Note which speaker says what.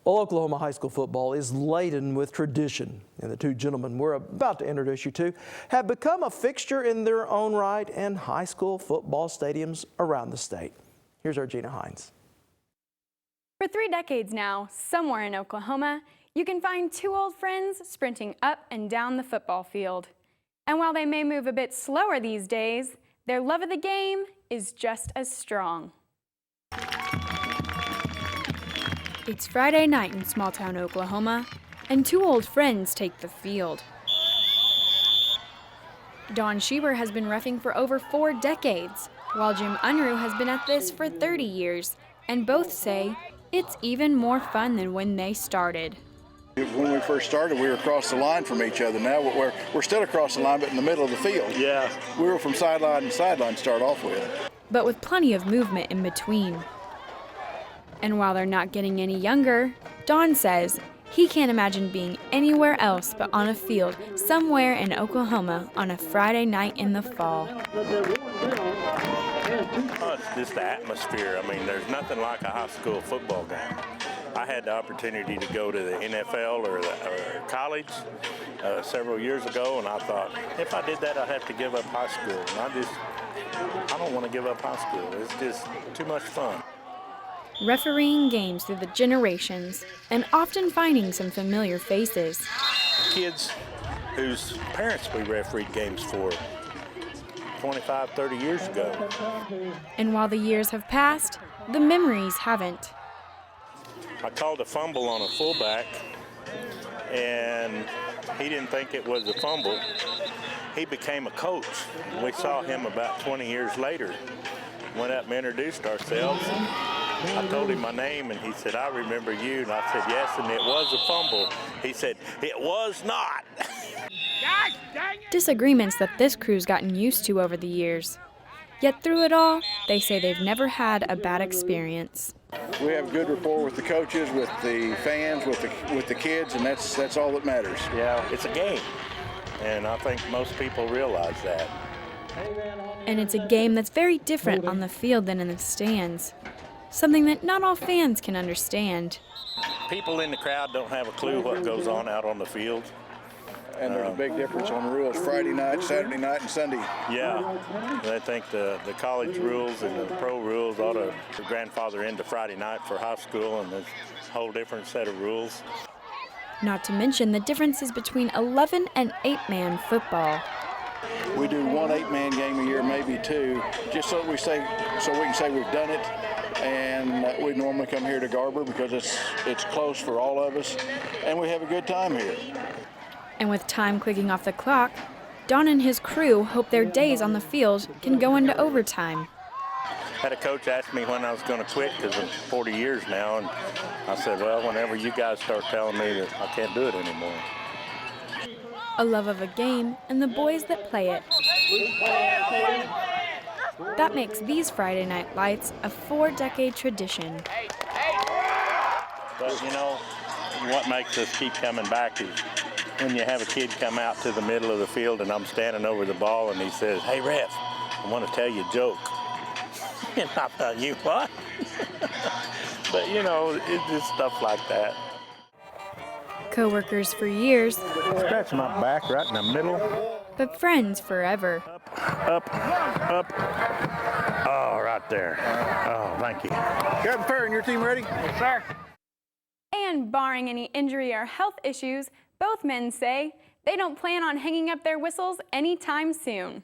Speaker 1: Well, Oklahoma high school football is laden with tradition, and the two gentlemen we're about to introduce you to have become a fixture in their own right in high school football stadiums around the state. Here's our Geena Hines.
Speaker 2: For 3 decades now, somewhere in Oklahoma, you can find two old friends sprinting up and down the football field. And while they may move a bit slower these days, their love of the game is just as strong. It's Friday night in small-town Oklahoma, and two old friends take the field. Don Shieber has been reffing for over 4 decades, while Jim Unruh has been at this for 30 years, and both say it's even more fun than when they started.
Speaker 3: When we first started, we were across the line from each other. Now we're still across the line, but in the middle of the field.
Speaker 4: Yeah.
Speaker 3: We were from sideline to sideline to start off with.
Speaker 2: But with plenty of movement in between. And while they're not getting any younger, Don says he can't imagine being anywhere else but on a field somewhere in Oklahoma on a Friday night in the fall.
Speaker 4: Oh, it's just the atmosphere. I mean, there's nothing like a high school football game. I had the opportunity to go to the NFL or college several years ago, and I thought, if I did that, I'd have to give up high school. And I don't want to give up high school. It's just too much fun.
Speaker 2: Refereeing games through the generations and often finding some familiar faces.
Speaker 4: Kids whose parents we refereed games for 25, 30 years ago.
Speaker 2: And while the years have passed, the memories haven't.
Speaker 4: I called a fumble on a fullback, and he didn't think it was a fumble. He became a coach. We saw him about 20 years later. Went up and introduced ourselves. I told him my name, and he said, "I remember you." And I said, "Yes," and it was a fumble. He said, "It was not."
Speaker 2: Disagreements that this crew's gotten used to over the years. Yet through it all, they say they've never had a bad experience.
Speaker 3: We have good rapport with the coaches, with the fans, with the kids, and that's all that matters.
Speaker 4: Yeah, it's a game, and I think most people realize that.
Speaker 2: And it's a game that's very different on the field than in the stands. Something that not all fans can understand.
Speaker 4: People in the crowd don't have a clue what goes on out on the field.
Speaker 3: And there's a big difference on the rules, Friday night, Saturday night, and Sunday.
Speaker 4: Yeah, I think the college rules and the pro rules ought to grandfather into Friday night for high school, and there's a whole different set of rules.
Speaker 2: Not to mention the differences between 11 and 8-man football.
Speaker 3: We do 1 8-man game a year, maybe 2, just so we can say we've done it. And we normally come here to Garber because it's close for all of us, and we have a good time here.
Speaker 2: And with time clicking off the clock, Don and his crew hope their days on the field can go into overtime.
Speaker 4: Had a coach ask me when I was going to quit, because I'm 40 years now, and I said, well, whenever you guys start telling me that I can't do it anymore.
Speaker 2: A love of a game and the boys that play it. That makes these Friday night lights a 4-decade tradition.
Speaker 4: But you know, what makes us keep coming back is when you have a kid come out to the middle of the field and I'm standing over the ball and he says, "Hey ref, I want to tell you a joke." And I thought, "You what?" But you know, it's just stuff like that.
Speaker 2: Co-workers for years.
Speaker 4: Scratch my back right in the middle.
Speaker 2: But friends forever.
Speaker 4: Up. Oh, right there. Oh, thank you.
Speaker 3: Captain Perry, and your team ready?
Speaker 4: Yes, sir.
Speaker 2: And barring any injury or health issues, both men say they don't plan on hanging up their whistles anytime soon.